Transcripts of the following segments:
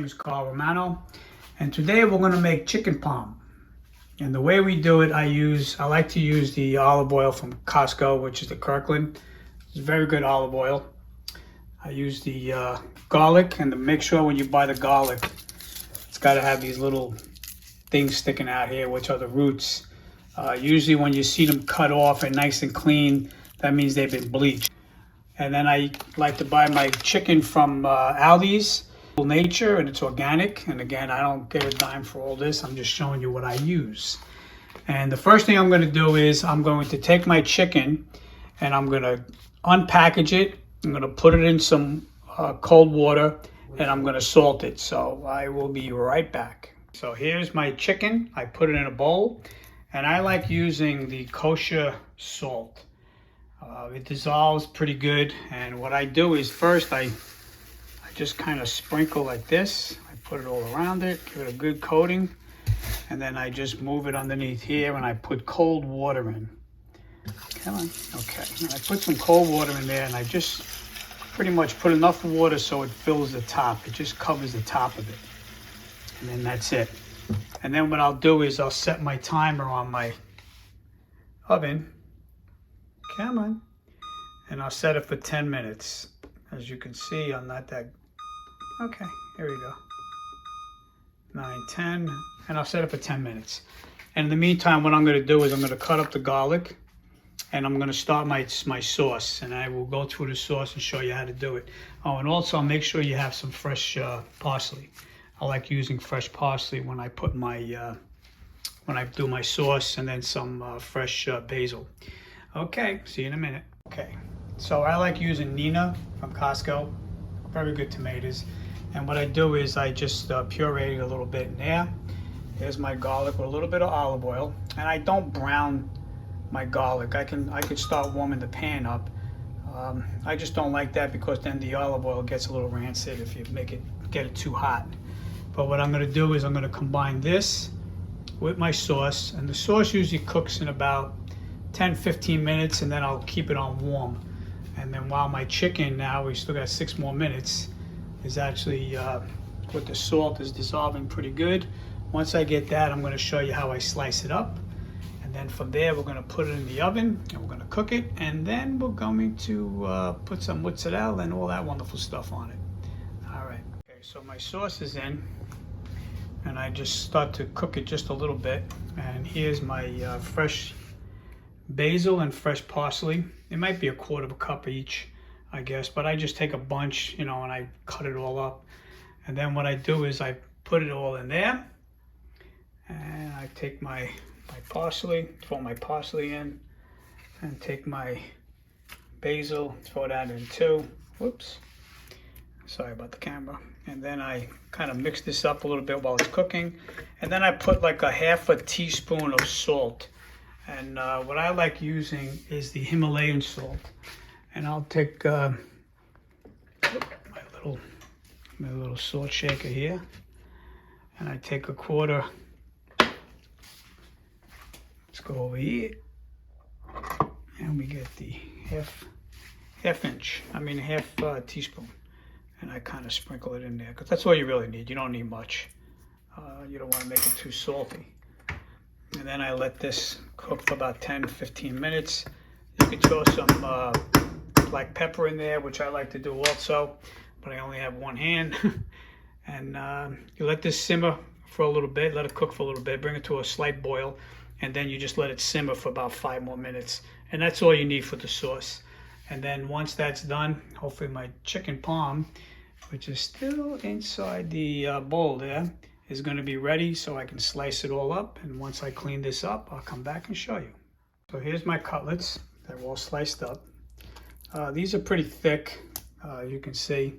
name is Carl Romano, and today we're going to make chicken parm. And the way we do it, I like to use the olive oil from Costco, which is the Kirkland. It's very good olive oil. I use the garlic, and to make sure when you buy the garlic, it's got to have these little things sticking out here, which are the roots. Usually when you see them cut off and nice and clean, that means they've been bleached. And then I like to buy my chicken from Aldi's Nature, and it's organic. And again, I don't get a dime for all this. I'm just showing you what I use. And the first thing I'm going to do is I'm going to take my chicken and I'm going to unpackage it. I'm going to put it in some cold water and I'm going to salt it. So I will be right back. So here's my chicken. I put it in a bowl, and I like using the kosher salt. It dissolves pretty good, and what I do is first I just kind of sprinkle like this. I put it all around it, give it a good coating, and then I just move it underneath here, and I put cold water in. Come on, okay. And I put some cold water in there, and I just pretty much put enough water so it fills the top. It just covers the top of it, and then that's it. And then what I'll do is I'll set my timer on my oven. Come on. And I'll set it for 10 minutes. As you can see, I'm not that... Okay, here we go. 9, 10, and I'll set it for 10 minutes. And in the meantime, what I'm going to do is I'm going to cut up the garlic, and I'm going to start my sauce. And I will go through the sauce and show you how to do it. Oh, and also make sure you have some fresh parsley. I like using fresh parsley when I put my... when I do my sauce, and then some fresh basil. Okay, see you in a minute. Okay, so I like using Nina from Costco. Very good tomatoes. And what I do is I just puree it a little bit in there. Here's my garlic with a little bit of olive oil. And I don't brown my garlic. I could start warming the pan up. I just don't like that because then the olive oil gets a little rancid if you get it too hot. But what I'm going to do is I'm going to combine this with my sauce, and the sauce usually cooks in about 10-15 minutes, and then I'll keep it on warm. And then while my chicken, now we still got 6 more minutes, is actually with the salt is dissolving pretty good. Once I get that, I'm going to show you how I slice it up, and then from there we're going to put it in the oven and we're going to cook it, and then we're going to put some mozzarella and all that wonderful stuff on it. All right, okay, so my sauce is in, and I just start to cook it just a little bit. And here's my fresh basil and fresh parsley. It might be 1/4 cup each, I guess, but I just take a bunch, and I cut it all up. And then what I do is I put it all in there, and I take my parsley, throw my parsley in, and take my basil, throw that in too. Whoops, sorry about the camera. And then I kind of mix this up a little bit while it's cooking, and then I put like a 1/2 teaspoon of salt. And what I like using is the Himalayan salt. And I'll take my little salt shaker here, and I take 1/4. Let's go over here, and we get the half teaspoon. And I kind of sprinkle it in there, because that's all you really need. You don't need much. You don't want to make it too salty. And then I let this cook for about 10-15 minutes. You can throw some black pepper in there, which I like to do also, but I only have one hand. And you let this simmer for a little bit, let it cook for a little bit, bring it to a slight boil, and then you just let it simmer for about 5 more minutes. And that's all you need for the sauce. And then once that's done, hopefully my chicken parm, which is still inside the bowl there, is going to be ready, so I can slice it all up. And once I clean this up, I'll come back and show you. So here's my cutlets. They're all sliced up. These are pretty thick, you can see.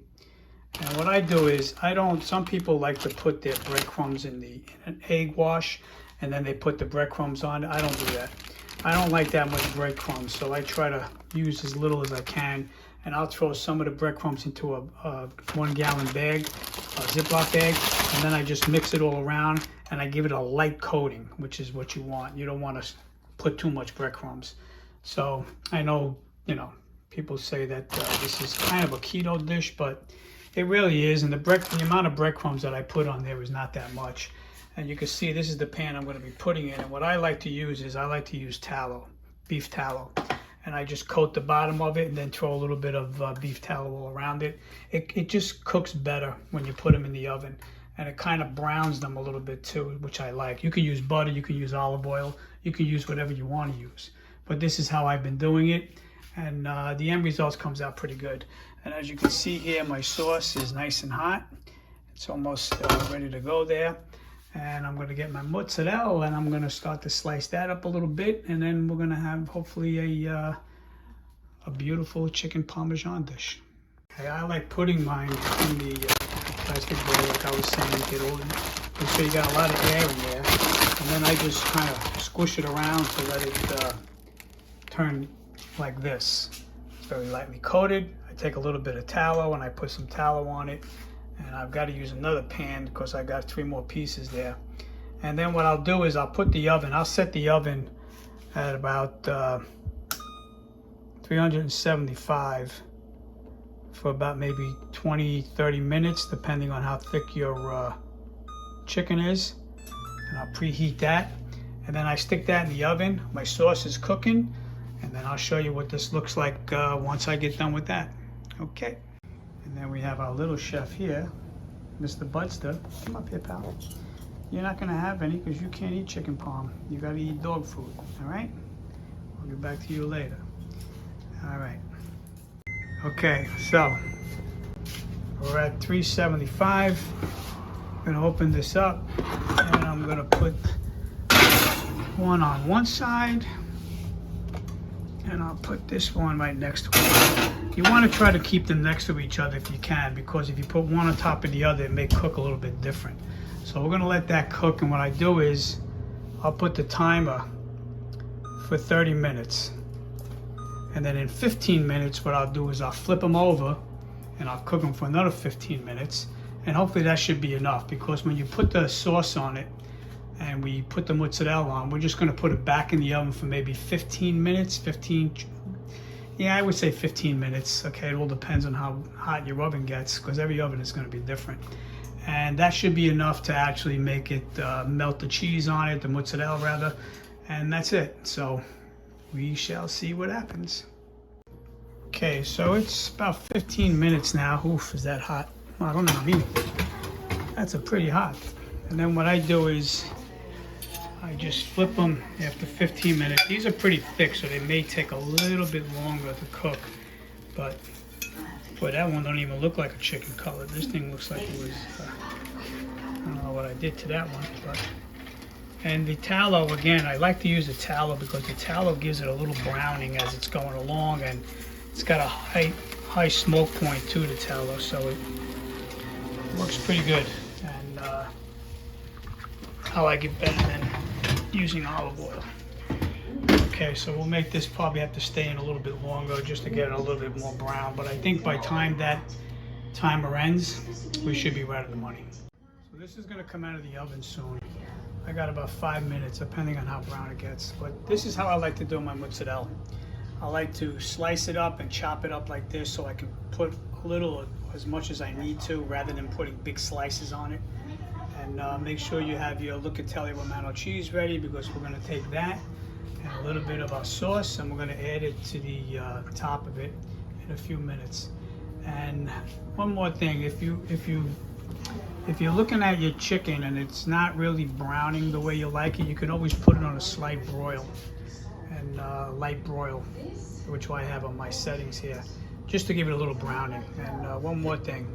And what I do is, some people like to put their breadcrumbs in an egg wash, and then they put the breadcrumbs on. I don't do that. I don't like that much breadcrumbs, so I try to use as little as I can. And I'll throw some of the breadcrumbs into a 1-gallon bag, a Ziploc bag, and then I just mix it all around, and I give it a light coating, which is what you want. You don't want to put too much breadcrumbs. So I know, people say that this is kind of a keto dish, but It really is, and the amount of breadcrumbs that I put on there is not that much. And you can see this is the pan I'm going to be putting in. And what I like to use is I like to use tallow, beef tallow. And I just coat the bottom of it and then throw a little bit of beef tallow all around it. It just cooks better when you put them in the oven. And it kind of browns them a little bit too, which I like. You can use butter, you can use olive oil, you can use whatever you want to use. But this is how I've been doing it. And the end result comes out pretty good. And as you can see here, my sauce is nice and hot. It's almost ready to go there. And I'm going to get my mozzarella and I'm going to start to slice that up a little bit. And then we're going to have hopefully a beautiful chicken Parmesan dish. Okay, I like putting mine in the plastic bowl, like I was saying, get all in. So you got a lot of air in there. And then I just kind of squish it around to let it turn like this. It's very lightly coated. I take a little bit of tallow and I put some tallow on it, and I've got to use another pan because I got 3 more pieces there. And then what I'll do is I'll put the oven, I'll set the oven at about 375 for about maybe 20-30 minutes depending on how thick your chicken is, and I'll preheat that, and then I stick that in the oven. My sauce is cooking, and then I'll show you what this looks like once I get done with that. Okay. And then we have our little chef here, Mr. Budster. Come up here, pal. You're not going to have any because you can't eat chicken parm. You got to eat dog food, all right? I'll get back to you later. All right. Okay, so we're at 375. I'm going to open this up, and I'm going to put one on one side. And I'll put this one right next to it. You want to try to keep them next to each other if you can, because if you put one on top of the other, it may cook a little bit different. So we're going to let that cook, and what I do is I'll put the timer for 30 minutes. And then in 15 minutes, what I'll do is I'll flip them over, and I'll cook them for another 15 minutes. And hopefully that should be enough, because when you put the sauce on it, and we put the mozzarella on, we're just going to put it back in the oven for maybe 15 minutes, I would say 15 minutes. Okay, it all depends on how hot your oven gets, because every oven is going to be different. And that should be enough to actually make it melt the cheese on it, the mozzarella rather, and that's it. So we shall see what happens. Okay, so it's about 15 minutes now. Oof, is that hot? Well, I don't know, I mean, that's a pretty hot. And then what I do is I just flip them after 15 minutes. These are pretty thick, so they may take a little bit longer to cook. But boy, that one don't even look like a chicken cutlet. This thing looks like it was, I don't know what I did to that one. And the tallow, again, I like to use the tallow because the tallow gives it a little browning as it's going along, and it's got a high smoke point to the tallow, so it works pretty good. And I like it better than using olive oil. Okay, so we'll make this probably have to stay in a little bit longer just to get it a little bit more brown, but I think by time that timer ends, we should be right at the money. So this is gonna come out of the oven soon. I got about 5 minutes, depending on how brown it gets, but this is how I like to do my mozzarella. I like to slice it up and chop it up like this so I can put a little, as much as I need to, rather than putting big slices on it. And make sure you have your Lucatelli Romano cheese ready, because we're going to take that and a little bit of our sauce and we're going to add it to the top of it in a few minutes. And one more thing, if you're looking at your chicken and it's not really browning the way you like it, you can always put it on a slight broil, and light broil, which I have on my settings here, just to give it a little browning. And one more thing,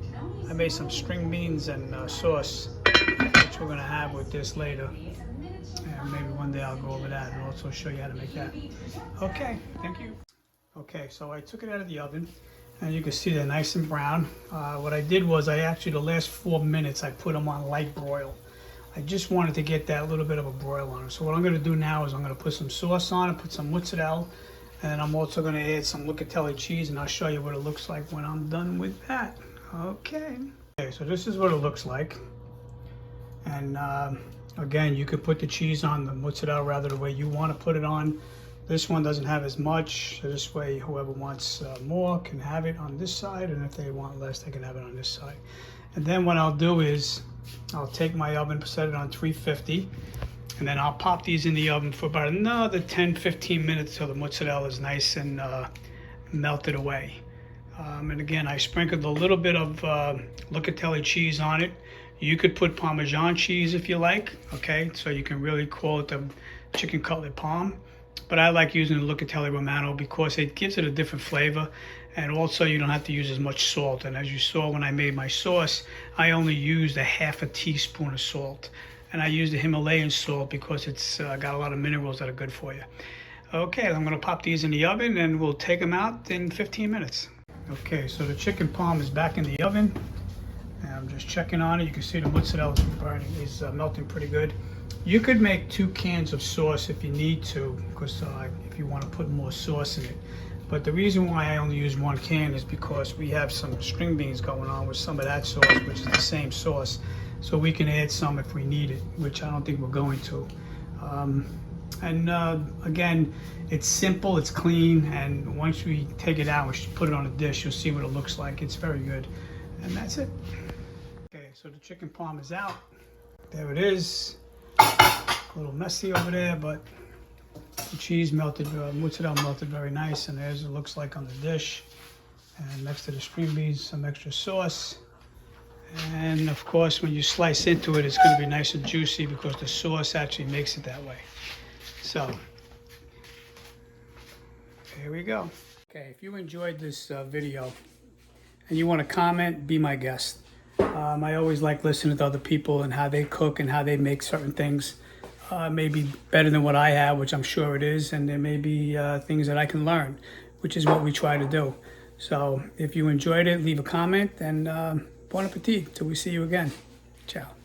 I made some string beans and sauce, which we're going to have with this later. And maybe one day I'll go over that and also show you how to make that. Okay, thank you. Okay, so I took it out of the oven, and you can see they're nice and brown. What I did was I actually, the last 4 minutes, I put them on light broil. I just wanted to get that little bit of a broil on them. So what I'm going to do now is I'm going to put some sauce on it, put some mozzarella, and then I'm also going to add some Lucatelli cheese, and I'll show you what it looks like when I'm done with that. Okay, so this is what it looks like. And again, you could put the cheese on the mozzarella rather the way you want to put it on. This one doesn't have as much, so this way whoever wants more can have it on this side, and if they want less, they can have it on this side. And then what I'll do is I'll take my oven, set it on 350, and then I'll pop these in the oven for about another 10-15 minutes till the mozzarella is nice and melted away. And again, I sprinkled a little bit of Locatelli cheese on it. You could put Parmesan cheese if you like, okay? So you can really call it the chicken cutlet palm. But I like using the Locatelli Romano because it gives it a different flavor, and also you don't have to use as much salt. And as you saw when I made my sauce, I only used a half a teaspoon of salt. And I used the Himalayan salt because it's got a lot of minerals that are good for you. Okay, I'm gonna pop these in the oven and we'll take them out in 15 minutes. Okay, so the chicken palm is back in the oven. And I'm just checking on it. You can see the mozzarella is melting pretty good. You could make 2 cans of sauce if you need to, because if you want to put more sauce in it. But the reason why I only use 1 can is because we have some string beans going on with some of that sauce, which is the same sauce. So we can add some if we need it, which I don't think we're going to. Again, it's simple, it's clean, and once we take it out, we should put it on a dish, you'll see what it looks like. It's very good. And that's it. Okay, so the chicken palm is out. There it is. A little messy over there, but the cheese melted, mozzarella melted very nice, and there's it looks like on the dish. And next to the string beans, some extra sauce. And of course, when you slice into it, it's going to be nice and juicy because the sauce actually makes it that way. So, here we go. Okay, if you enjoyed this video and you want to comment, be my guest. I always like listening to other people and how they cook and how they make certain things. Maybe better than what I have, which I'm sure it is, and there may be things that I can learn, which is what we try to do. So if you enjoyed it, leave a comment, and bon appetit till we see you again. Ciao.